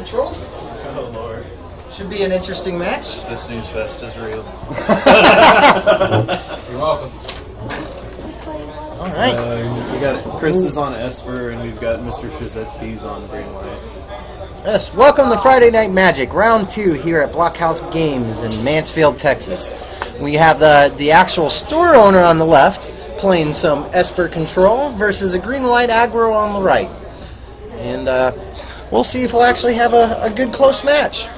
control. Oh, Lord. Should be an interesting match. The snooze fest is real. You're welcome. All right. We got Chris is on Esper, and we've got Mr. Shazetsky's on Green White. Yes, welcome to Friday Night Magic, round 2 here at Blockhouse Games in Mansfield, Texas. We have the actual store owner on the left playing some Esper Control versus a green-white aggro on the right. And we'll see if we'll actually have a good close match.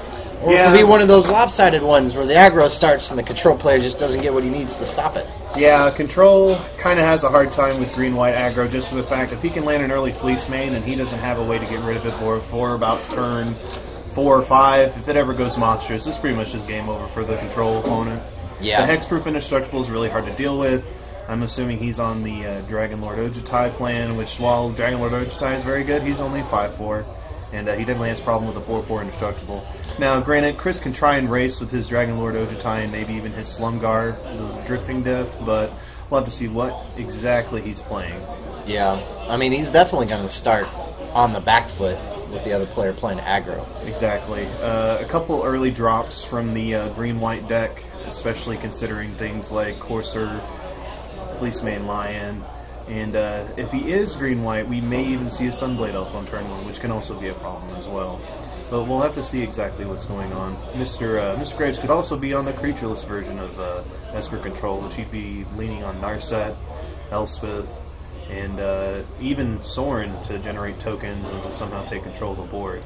Or it'll be one of those lopsided ones where the aggro starts and the control player just doesn't get what he needs to stop it. Yeah, Control kind of has a hard time with green-white aggro just for the fact if he can land an early Fleece Mane and he doesn't have a way to get rid of it before about turn 4 or 5, if it ever goes monstrous, it's pretty much just game over for the Control opponent. Yeah. The Hexproof Indestructible is really hard to deal with. I'm assuming he's on the Dragon Lord Ojutai plan, which while Dragon Lord Ojutai is very good, he's only 5/4. And he definitely has a problem with the 4/4 Indestructible. Now, granted, Chris can try and race with his Dragon Lord Ojutai and maybe even his Slumgar, the Drifting Death, but we'll have to see what exactly he's playing. Yeah, I mean, he's definitely going to start on the back foot with the other player playing aggro. Exactly. A couple early drops from the green-white deck, especially considering things like Courser, Fleece Mane Lion, and if he is green-white, we may even see a Sunblade Elf on turn 1, which can also be a problem as well. But we'll have to see exactly what's going on. Mr. Graves could also be on the creatureless version of Esper Control, which he'd be leaning on Narset, Elspeth, and even Sorin to generate tokens and to somehow take control of the board.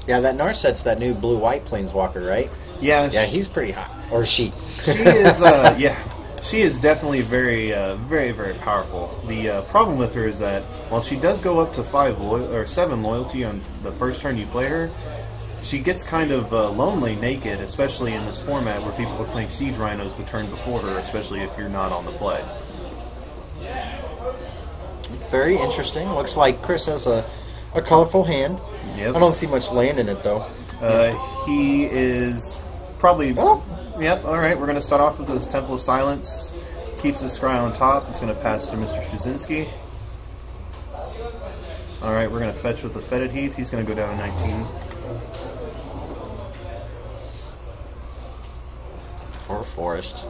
Yeah, that Narset's that new blue-white planeswalker, right? Yeah, yeah, he's pretty hot. Or she. She is, yeah. She is definitely very, very powerful. The problem with her is that while she does go up to 7 loyalty on the first turn you play her, she gets kind of lonely naked, especially in this format where people are playing Siege Rhinos the turn before her, especially if you're not on the play. Very interesting. Looks like Chris has a colorful hand. Yep. I don't see much land in it, though. He is probably... Oh. Yep, alright, we're going to start off with this Temple of Silence. Keeps the scry on top. It's going to pass to Mr. Straczynski. Alright, we're going to fetch with the Fetid Heath. He's going to go down to 19. For Forest.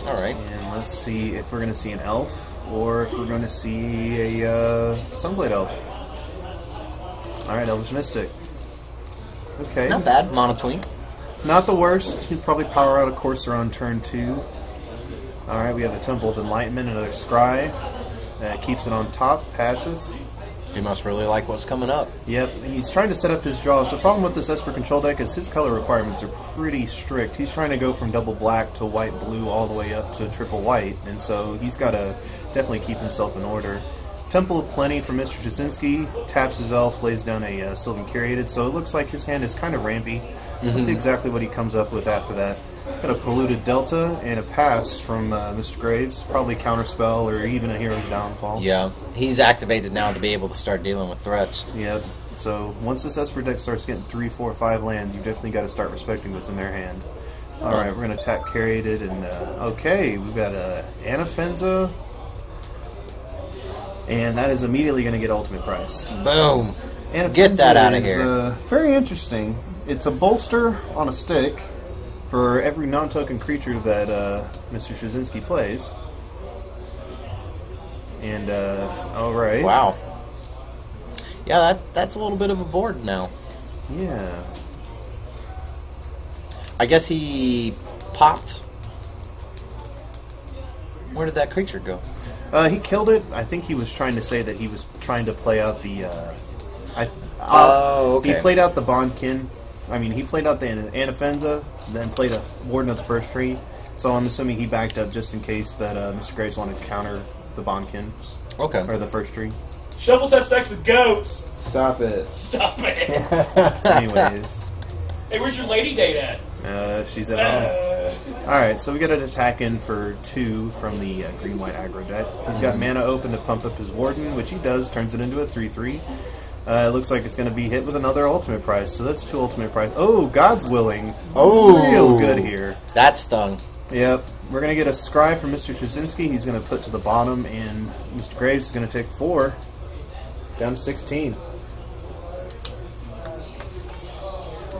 Alright. And let's see if we're going to see an Elf, or if we're going to see a Sunblade Elf. Alright, Elvish Mystic. Okay. Not bad. Monotwink. Not the worst. He'd probably power out a Courser on turn 2. Alright, we have the Temple of Enlightenment, another Scry. Keeps it on top, passes. He must really like what's coming up. Yep, and he's trying to set up his draws. The problem with this Esper Control deck is his color requirements are pretty strict. He's trying to go from double black to white-blue all the way up to triple white, and so he's got to definitely keep himself in order. Temple of Plenty from Mr. Straczynski, taps his elf, lays down a Sylvan Curated, so it looks like his hand is kind of rampy. We'll see exactly what he comes up with after that. Got a Polluted Delta and a pass from Mr. Graves, probably Counterspell or even a Hero's Downfall. Yeah, he's activated now to be able to start dealing with threats. Yep, so once this Esper deck starts getting 3, 4, 5 lands, you definitely got to start respecting what's in their hand. Alright, we're going to tap Curated, and okay, we've got Anafenza. And that is immediately going to get ultimate priced. Boom. Get that out of here. Very interesting. It's a bolster on a stick for every non-token creature that Mr. Straczynski plays. And, alright. Wow. Yeah, that's a little bit of a board now. Yeah. I guess he popped. Where did that creature go? He killed it. I think he was trying to say that he was trying to play out the... okay. He played out the Bondkin. I mean, he played out the Anafenza, then played a Warden of the First Tree. So I'm assuming he backed up just in case that Mr. Graves wanted to counter the Bondkin. Okay. Or the First Tree. Shovels have sex with goats. Stop it. Stop it. Anyways. Hey, where's your lady date at? She's at home. Alright, so we got an attack in for 2 from the green-white aggro deck. He's got mana open to pump up his Warden, which he does, turns it into a 3/3. It looks like it's going to be hit with another ultimate price, so that's 2 ultimate price. Oh, God's Willing. Oh, real good here. That stung. Yep. We're going to get a Scry from Mr. Straczynski. He's going to put to the bottom, and Mr. Graves is going to take 4. Down to 16.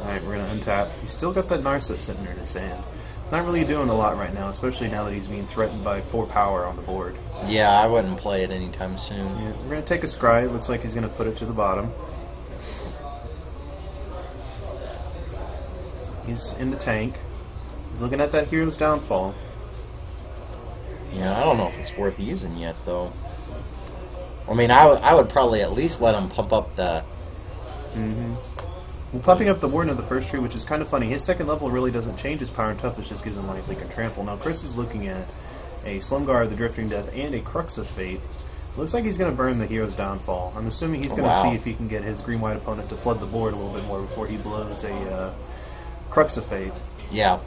Alright, we're going to untap. He's still got that Narset sitting there in his hand. It's not really doing a lot right now, especially now that he's being threatened by 4 power on the board. Yeah, I wouldn't play it anytime soon. Yeah, we're going to take a scry. Looks like he's going to put it to the bottom. He's in the tank. He's looking at that hero's downfall. Yeah, I don't know if it's worth using yet, though. I mean, I would probably at least let him pump up the... Well, popping up the Warden of the first tree, which is kind of funny. His second level really doesn't change his power and toughness, just gives him life, leak, and trample. Now, Chris is looking at a Slumgar, the Drifting Death, and a Crux of Fate. Looks like he's going to burn the hero's downfall. I'm assuming he's going to see if he can get his green-white opponent to flood the board a little bit more before he blows a Crux of Fate. Yeah.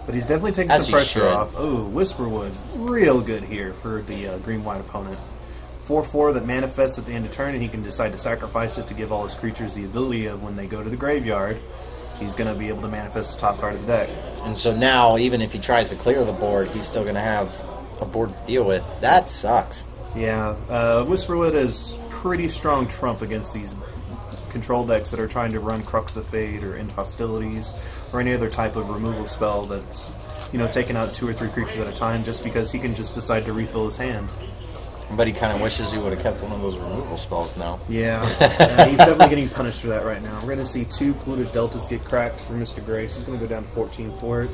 But he's definitely taking some pressure off. Oh, Whisperwood. Real good here for the green-white opponent. 4/4 that manifests at the end of turn, and he can decide to sacrifice it to give all his creatures the ability of when they go to the graveyard, he's going to be able to manifest the top card of the deck. And so now, even if he tries to clear the board, he's still going to have a board to deal with. That sucks. Yeah, Whisperwood is pretty strong trump against these control decks that are trying to run Crux of Fate or End Hostilities or any other type of removal spell that's, you know, taking out 2 or 3 creatures at a time just because he can just decide to refill his hand. But he kind of wishes he would have kept one of those removal spells now. Yeah, he's definitely getting punished for that right now. We're going to see 2 polluted deltas get cracked for Mr. Graves. He's going to go down to 14 for it.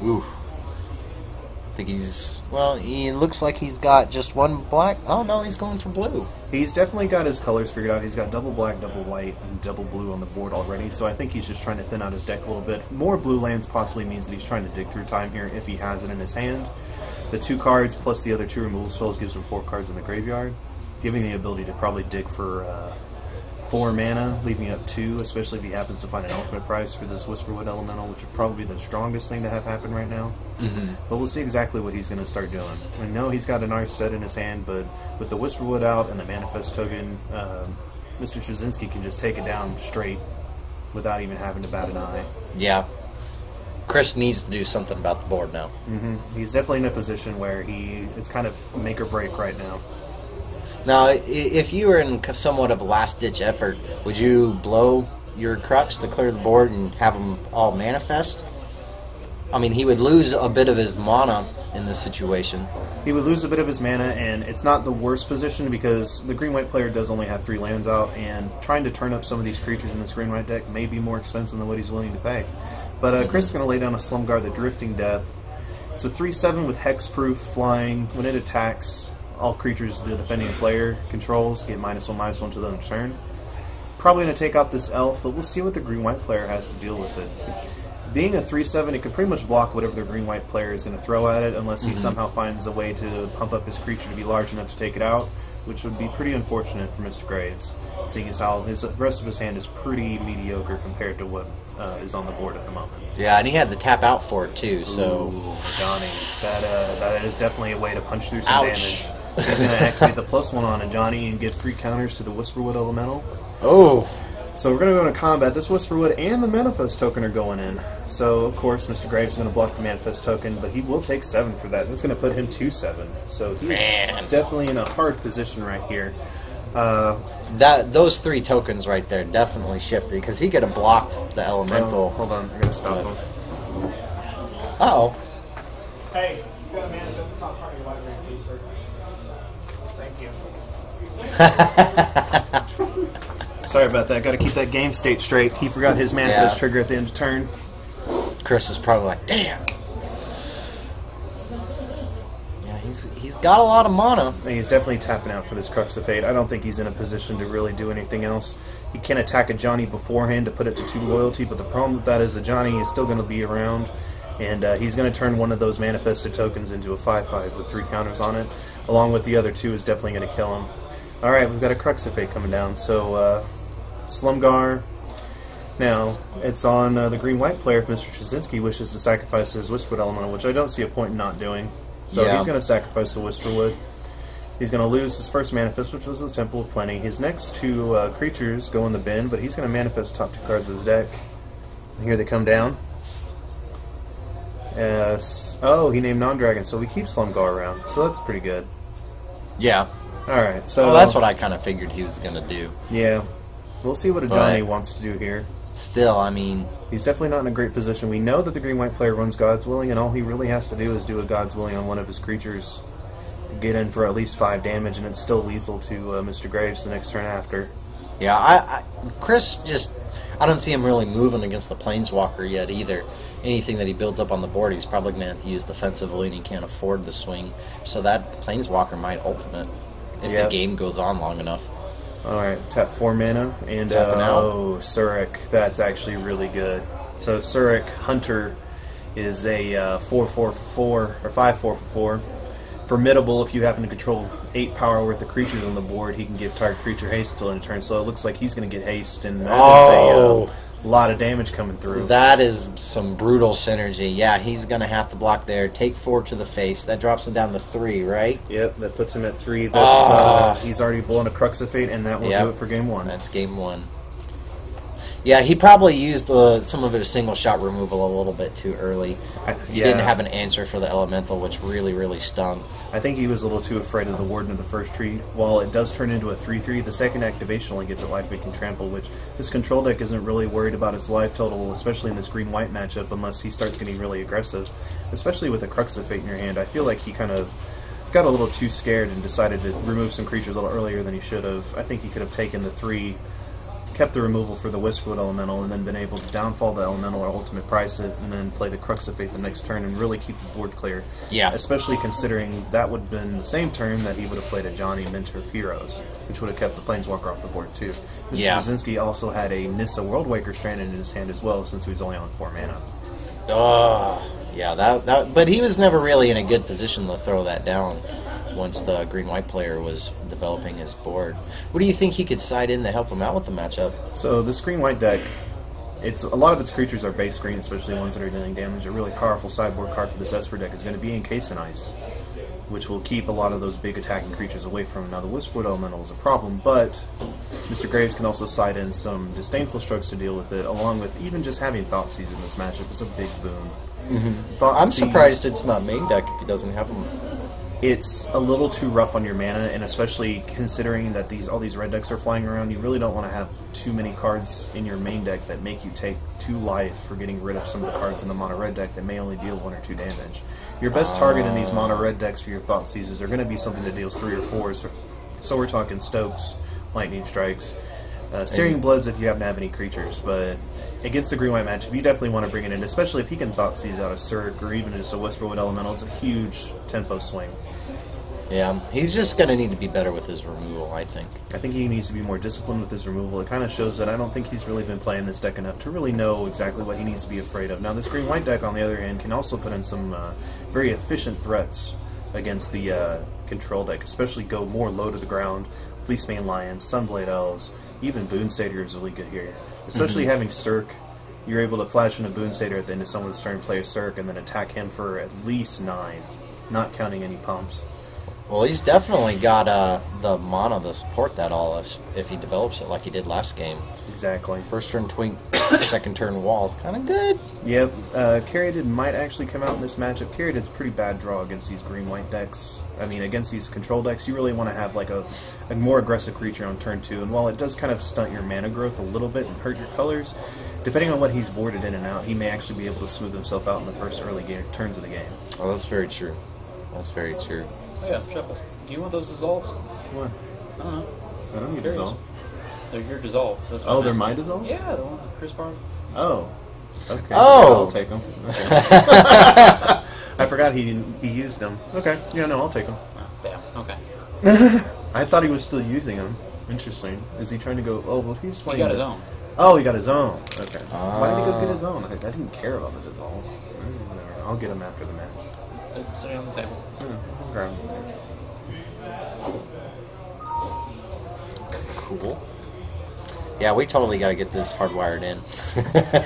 Ooh. I think he's... Well, he looks like he's got just 1 black. Oh, no, he's going for blue. He's definitely got his colors figured out. He's got double black, double white, and double blue on the board already, so I think he's just trying to thin out his deck a little bit. More blue lands possibly means that he's trying to dig through time here if he has it in his hand. The 2 cards plus the other 2 removal spells gives him 4 cards in the graveyard, giving the ability to probably dig for 4 mana, leaving up 2, especially if he happens to find an ultimate price for this Whisperwood Elemental, which would probably be the strongest thing to have happen right now. But we'll see exactly what he's going to start doing. I know he's got a nice set in his hand, but with the Whisperwood out and the Manifest token, Mr. Trzynski can just take it down straight without even having to bat an eye. Yeah. Chris needs to do something about the board now. He's definitely in a position where it's kind of make or break right now. Now, if you were in somewhat of a last-ditch effort, would you blow your Crux to clear the board and have them all manifest? I mean, he would lose a bit of his mana in this situation. He would lose a bit of his mana, and it's not the worst position because the green-white player does only have 3 lands out, and trying to turn up some of these creatures in this green-white deck may be more expensive than what he's willing to pay. But Chris is going to lay down a Slumgar, the Drifting Death. It's a 3/7 with hexproof, flying. When it attacks, all creatures the defending player controls get -1/-1 to the end of turn. It's probably going to take out this elf, but we'll see what the green-white player has to deal with it. Being a 3/7, it can pretty much block whatever the green-white player is going to throw at it, unless he somehow finds a way to pump up his creature to be large enough to take it out, which would be pretty unfortunate for Mr. Graves, seeing as how the rest of his hand is pretty mediocre compared to what is on the board at the moment. Yeah, and he had the tap out for it too, so... Ooh, Johnny, that is definitely a way to punch through some Ouch. damage. He's going to activate the +1 on a Johnny and give 3 counters to the Whisperwood Elemental. Oh! So we're going to go into combat. This Whisperwood and the Manifest token are going in. So, of course, Mr. Graves is going to block the Manifest token, but he will take 7 for that. This is going to put him 2/7. So he's definitely in a hard position right here. Those 3 tokens right there definitely shifted, because he could have blocked the elemental. Oh, hold on, I gotta stop him. Uh-oh. Hey, you got a man that doesn't talk part of your library, please, sir. Thank you. Sorry about that, gotta keep that game state straight. He forgot his Manifest trigger at the end of turn. Chris is probably like, damn. Yeah, he's got a lot of mana. He's definitely tapping out for this Crux of Fate. I don't think he's in a position to really do anything else. He can attack a Johnny beforehand to put it to 2 loyalty, but the problem with that is the Johnny is still going to be around, and he's going to turn one of those manifested tokens into a 5/5 with 3 counters on it, along with the other 2 is definitely going to kill him. Alright, we've got a Crux of Fate coming down, so Slumgar. Now, it's on the green-white player if Mr. Trzynski wishes to sacrifice his Whisperwood Elemental, which I don't see a point in not doing. So he's going to sacrifice the Whisperwood. He's going to lose his first Manifest, which was the Temple of Plenty. His next 2 creatures go in the bin, but he's going to manifest the top 2 cards of his deck. And here they come down. Oh, he named Non-Dragon, so we keep Slumgar around. So that's pretty good. Yeah. Alright, so... Well, that's what I kind of figured he was going to do. Yeah. We'll see what a But- Johnny wants to do here. Still, I mean, He's definitely not in a great position. We know that the green-white player runs God's Willing, and all he really has to do is do a God's Willing on one of his creatures to get in for at least 5 damage, and it's still lethal to Mr. Graves the next turn after. yeah, Chris just, I don't see him really moving against the Planeswalker yet either. Anything that he builds up on the board, he's probably going to have to use defensively, and he can't afford the swing. So that Planeswalker might ultimate if the game goes on long enough. Alright, tap 4 mana, and Tapping out. Surik, that's actually really good. So Surik Hunter is a 4/4 for 4, or 5/4 for 4. Formidable if you happen to control 8 power worth of creatures on the board. He can give target creature haste until end of turn, so it looks like he's going to get haste, and that is a lot of damage coming through. That is some brutal synergy. Yeah, he's going to have to block there. Take 4 to the face. That drops him down to 3, right? Yep, that puts him at 3. That's he's already blown a Crux of Fate, and that will do it for game 1. That's game 1. Yeah, he probably used some of his single shot removal a little bit too early. He didn't have an answer for the elemental, which really, really stung. I think he was a little too afraid of the Warden of the first tree. While it does turn into a 3/3, the second activation only gives it life we can trample, which his control deck isn't really worried about his life total, especially in this green-white matchup, unless he starts getting really aggressive. Especially with a Crux of Fate in your hand. I feel like he kind of got a little too scared and decided to remove some creatures a little earlier than he should have. I think he could have taken the 3, kept the removal for the Whisperwood Elemental, and then been able to downfall the Elemental or ultimate price it, and then play the Crux of Fate the next turn and really keep the board clear. Yeah. Especially considering that would have been the same turn that he would have played a Johnny Mentor of Heroes, which would have kept the Planeswalker off the board too. Mr. Jasinski also had a Nissa Worldwaker stranded in his hand as well, since he was only on 4 mana. Yeah, but he was never really in a good position to throw that down once the green-white player was developing his board. What do you think he could side in to help him out with the matchup? So this green-white deck, a lot of its creatures are base green, especially ones that are dealing damage. A really powerful sideboard card for this Esper deck is going to be Encase in Ice, which will keep a lot of those big attacking creatures away from him. Now the Whisperwood Elemental is a problem, but Mr. Graves can also side in some Disdainful Strokes to deal with it, along with even just having Thoughtseize in this matchup is a big boon. I'm surprised it's not main deck if he doesn't have them. It's a little too rough on your mana, and especially considering that all these red decks are flying around, you really don't want to have too many cards in your main deck that make you take 2 life for getting rid of some of the cards in the mono red deck that may only deal 1 or 2 damage. Your best target in these mono red decks for your Thoughtseizes are going to be something that deals 3 or 4, so we're talking Stokes, Lightning Strikes, Searing Bloods if you happen to have any creatures, but against the green-white matchup, you definitely want to bring it in, especially if he can Thoughtseize out a Surg or even just a Whisperwood Elemental. It's a huge tempo swing. Yeah, he's just going to need to be better with his removal, I think. I think he needs to be more disciplined with his removal. It kind of shows that I don't think he's really been playing this deck enough to really know exactly what he needs to be afraid of. Now, this green-white deck, on the other hand, can also put in some very efficient threats against the control deck, especially go more low to the ground. Fleecemane Lions, Sunblade Elves, even Boon Satyr is really good here. Especially having Cirque, you're able to flash in a Boon Satyr at the end of someone's turn, play a Cirque, and then attack him for at least 9, not counting any pumps. Well, he's definitely got the mana to support that all if he develops it like he did last game. Exactly. First turn Twink, second turn Walls, kind of good. Yep, Caryatid might actually come out in this matchup. Caryatid's a pretty bad draw against these green-white decks. I mean, against these control decks, you really want to have like a more aggressive creature on turn 2, and while it does kind of stunt your mana growth a little bit and hurt your colors, depending on what he's boarded in and out, he may actually be able to smooth himself out in the first early turns of the game. Oh, that's very true. That's very true. Oh yeah, Shuffles. Do you want those dissolves? What? I don't know. I don't need Curious. dissolve. They're your dissolves. That's Oh, they're my dissolves? Yeah, the ones that Chris borrowed. Oh. Okay. Oh! I'll take them. Okay. I forgot he used them. Okay. Yeah, no, I'll take them. Oh, damn. Okay. I thought he was still using them. Interesting. Is he trying to go... Oh, well, he's He playing... got his own. Oh, he got his own. Okay. Why did he go get his own? I didn't care about the dissolves. Whatever. I'll get him after the match. It's on the table. Okay. Cool. Yeah, we totally got to get this hardwired in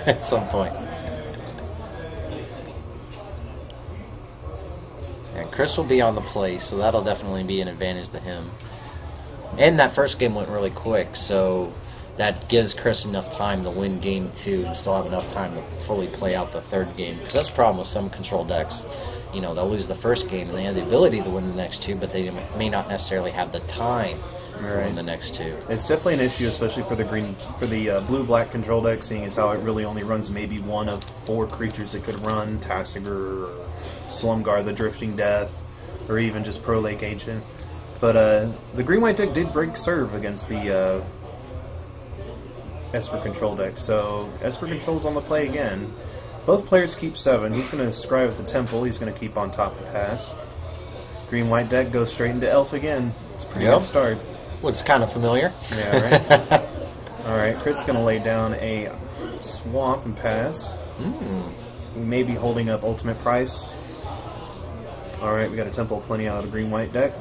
at some point. And Chris will be on the play, so that'll definitely be an advantage to him. And that first game went really quick, so that gives Chris enough time to win game 2 and still have enough time to fully play out the third game. Because that's the problem with some control decks. You know, they'll lose the first game and they have the ability to win the next 2, but they may not necessarily have the time to win the next two. It's definitely an issue, especially for the blue-black control deck, seeing as how it really only runs maybe one of 4 creatures it could run: Tasigur, Slumgar, the Drifting Death, or even just Pro Lake Ancient. But the green-white deck did break serve against the Esper control deck, so Esper control's on the play again. Both players keep 7. He's going to Scribe at the Temple. He's going to keep on top and pass. Green-white deck goes straight into Elf again. It's a pretty good start. Looks kind of familiar. Yeah, right? Alright, Chris is going to lay down a Swamp and pass. He may be holding up Ultimate Price. Alright, we got a Temple of Plenty out of the green-white deck.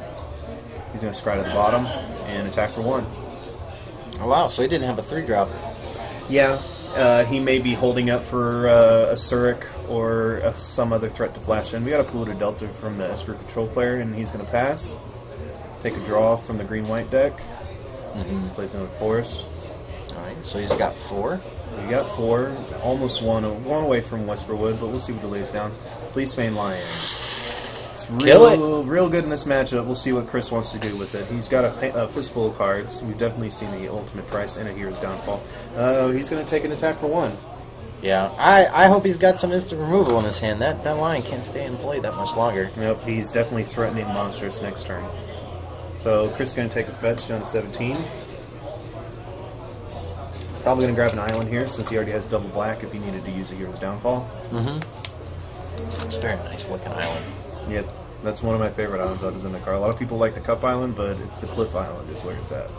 He's going to Scry to the bottom and attack for 1. Oh, wow, so he didn't have a 3-drop. Yeah. He may be holding up for a Surik or some other threat to flash in. We got a Polluted Delta from the Esper control player, and he's going to pass. Take a draw from the green-white deck. Plays in a Forest. Alright, so he's got 4. We got 4. Almost one away from Whisperwood, but we'll see what he lays down. Fleecemane Lion. It's real good in this matchup. We'll see what Chris wants to do with it. He's got a fistful of cards. We've definitely seen the Ultimate Price and a Hero's Downfall. He's going to take an attack for 1. Yeah, I hope he's got some instant removal in his hand. That lion can't stay in play that much longer. Yep, he's definitely threatening Monstrous next turn. So Chris is going to take a fetch down to 17. Probably going to grab an island here since he already has double black if he needed to use a Hero's Downfall. It's a very nice looking island. Yep, that's one of my favorite islands out of Zendikar. A lot of people like the Cup Island, but it's the Cliff Island is where it's at.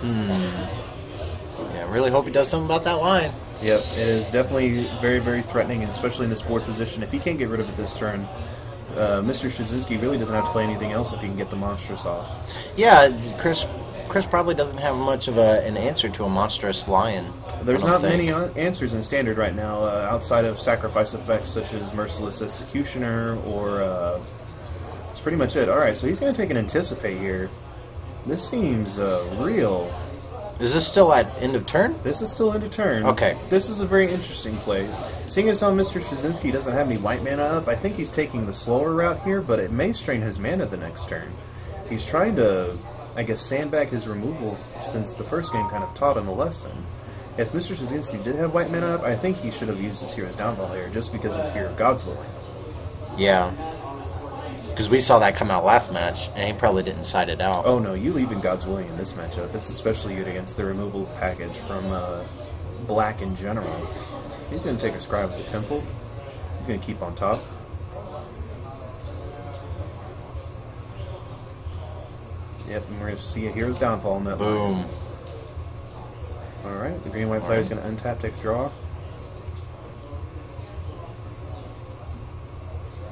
Yeah, I really hope he does something about that lion. Yep, it is definitely very, very threatening, and especially in this board position. If he can't get rid of it this turn, Mr. Straczynski really doesn't have to play anything else if he can get the Monstrous off. Yeah, Chris probably doesn't have much of an answer to a monstrous lion. There's not many answers in Standard right now, outside of sacrifice effects such as Merciless Executioner, or that's pretty much it. Alright, so he's going to take an Anticipate here. This seems real. Is this still at end of turn? This is still end of turn. Okay. This is a very interesting play. Seeing as how Mr. Straczynski doesn't have any white mana up, I think he's taking the slower route here, but it may strain his mana the next turn. He's trying to, I guess, sandbag his removal since the first game kind of taught him a lesson. If Mr. Straczynski did have white mana up, I think he should have used his Hero's Downfall here, just because of fear of God's Willing. Yeah. Because we saw that come out last match, and he probably didn't side it out. Oh no, you leave in God's Willing in this matchup. It's especially good against the removal package from black in general. He's going to take a Scribe with the Temple. He's going to keep on top. Yep, and we're going to see a Hero's Downfall in that line. Boom. Alright, the green-white player is going to untap, take a draw.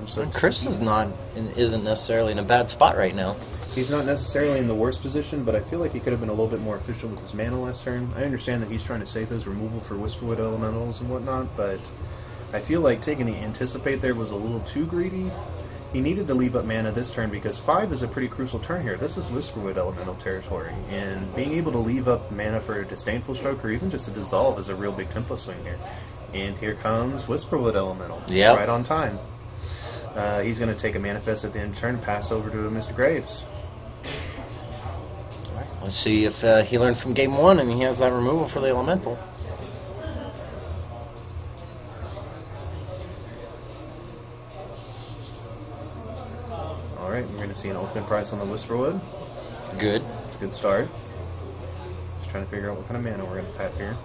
So Chris isn't necessarily in a bad spot right now. He's not necessarily in the worst position, but I feel like he could have been a little bit more efficient with his mana last turn. I understand that he's trying to save his removal for Whisperwood Elementals and whatnot, but I feel like taking the Anticipate there was a little too greedy. He needed to leave up mana this turn because 5 is a pretty crucial turn here. This is Whisperwood Elemental territory, and being able to leave up mana for a Disdainful Stroke or even just a Dissolve is a real big tempo swing here. And here comes Whisperwood Elemental, right on time. He's going to take a Manifest at the end of turn and pass over to Mr. Graves. All right, let's see if he learned from game 1 and he has that removal for the Elemental. Alright, we're going to see an Ultimate Price on the Whisperwood. Good. It's a good start. Just trying to figure out what kind of mana we're going to tap here.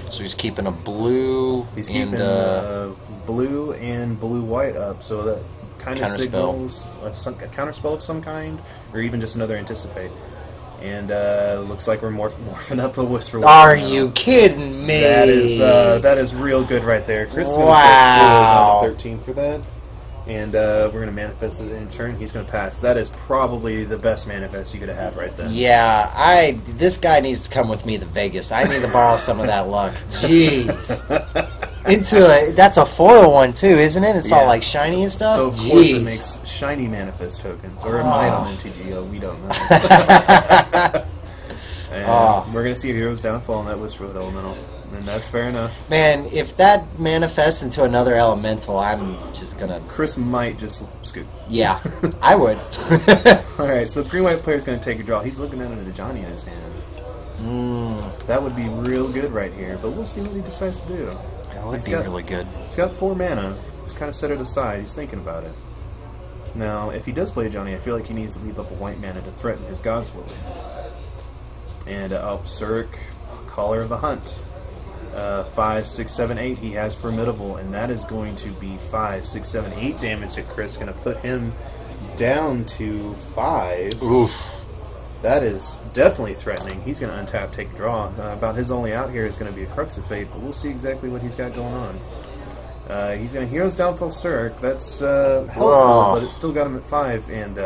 So he's keeping a blue. He's keeping blue and blue-white up, so that kind of signals a counterspell of some kind, or even just another Anticipate. And looks like we're morphing up a Whisperwood. Are you kidding me? That is real good right there. Chris is going to take 13 for that. And we're going to manifest it in turn. He's going to pass. That is probably the best manifest you could have had right then. Yeah, this guy needs to come with me to Vegas. I need to borrow some of that luck. Jeez. That's a foil one too, isn't it? It's all like shiny and stuff. So of course it makes shiny manifest tokens, or it might on MTGO. We don't know. And we're going to see a Hero's Downfall on that Whisperwood Elemental. And that's fair enough. Man, if that manifests into another elemental, I'm just gonna... Chris might just scoop. Yeah, I would. Alright, so green-white player's going to take a draw. He's looking at a Johnny in his hand. That would be real good right here, but we'll see what he decides to do. That would be really good. He's got 4 mana. He's kind of set it aside. He's thinking about it. Now, if he does play Johnny, I feel like he needs to leave up a white mana to threaten his God's Will. And Zerk, Caller of the Hunt. 5, 6, 7, 8. He has Formidable, and that is going to be 5, 6, 7, 8 damage to Chris. Going to put him down to 5. Oof. That is definitely threatening. He's going to untap, take a draw. About his only out here is going to be a Crux of Fate, but we'll see exactly what he's got going on. He's going to Hero's Downfall Zerk. That's helpful, but it's still got him at 5. And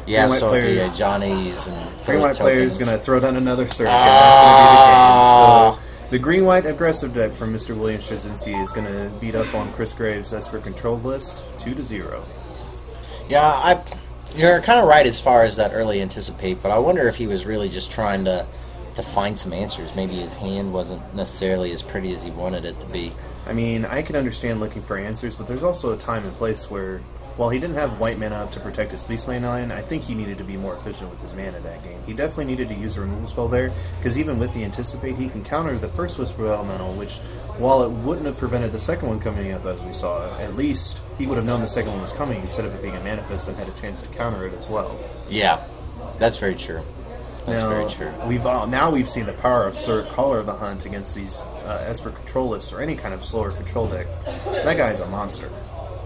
yeah, so the Johnny's and green-white player is going to throw down another Zerk, and that's going to be the game. So the green-white aggressive deck from Mr. William Straczynski is going to beat up on Chris Graves' Esper controlled list 2-0. Yeah, you're kind of right as far as that early anticipate, but I wonder if he was really just trying to find some answers. Maybe his hand wasn't necessarily as pretty as he wanted it to be. I mean, I can understand looking for answers, but there's also a time and place where, while he didn't have white mana up to protect his Fleece Main Lion, I think he needed to be more efficient with his mana that game. He definitely needed to use a removal spell there, because even with the Anticipate, he can counter the first Whisper Elemental, which, while it wouldn't have prevented the second one coming up as we saw, at least he would have known the second one was coming instead of it being a Manifest and had a chance to counter it as well. Yeah, that's very true. That's very true. We've seen the power of Zerk, Caller of the Hunt against these Esper control lists or any kind of slower control deck. That guy's a monster.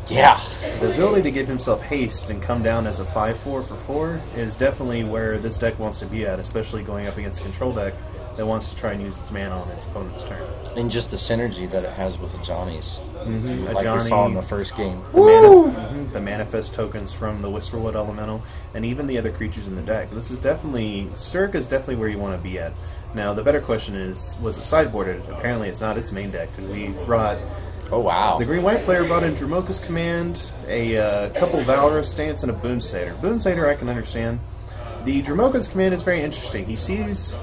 Yeah. The ability to give himself haste and come down as a 5/4 for 4 is definitely where this deck wants to be at, especially going up against a control deck that wants to try and use its mana on its opponent's turn. And just the synergy that it has with the Johnnies. Like Johnny, we saw in the first game. The manifest tokens from the Whisperwood Elemental, and even the other creatures in the deck. This is definitely... Zerk is definitely where you want to be at. Now, the better question is, was it sideboarded? Apparently it's not. It's main decked, and we've brought... Oh, wow. The green-white player brought in Dromoka's Command, a couple Valorous Stance, and a Boon Satyr. Boon Satyr I can understand. The Dromoka's Command is very interesting. He sees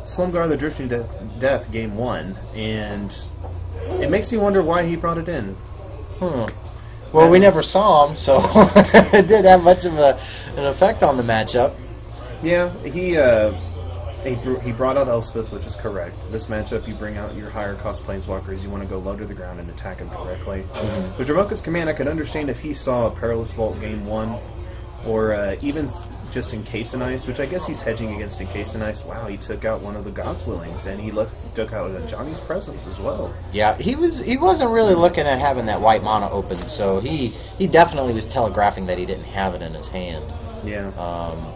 Slumgar the Drifting Death game 1, and it makes me wonder why he brought it in. Well, we never saw him, so it didn't have much of an effect on the matchup. Yeah, he brought out Elspeth, which is correct. This matchup, you bring out your higher cost planeswalkers. You want to go low to the ground and attack them directly. With Dromoka's Command, I could understand if he saw a Perilous Vault game 1, or even just Encase in Ice, which I guess he's hedging against Encase in Ice. Wow, he took out one of the God's Willings, and he took out Johnny's Presence as well. Yeah, he wasn't really looking at having that white mana open, so he definitely was telegraphing that he didn't have it in his hand. Yeah,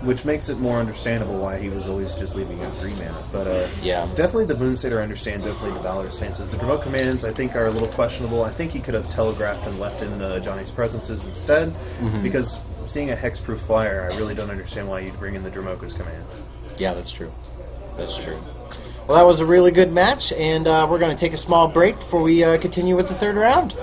which makes it more understandable why he was always just leaving out green mana. But yeah, definitely the Boon Satyr I understand, definitely the Valorous Stances. The Dromoka Commands I think are a little questionable. I think he could have telegraphed and left in the Johnny's Presences instead, because seeing a hexproof flyer, I really don't understand why you'd bring in the Dromoka's Command. Yeah, that's true. That's true. Well, that was a really good match, and we're going to take a small break before we continue with the third round.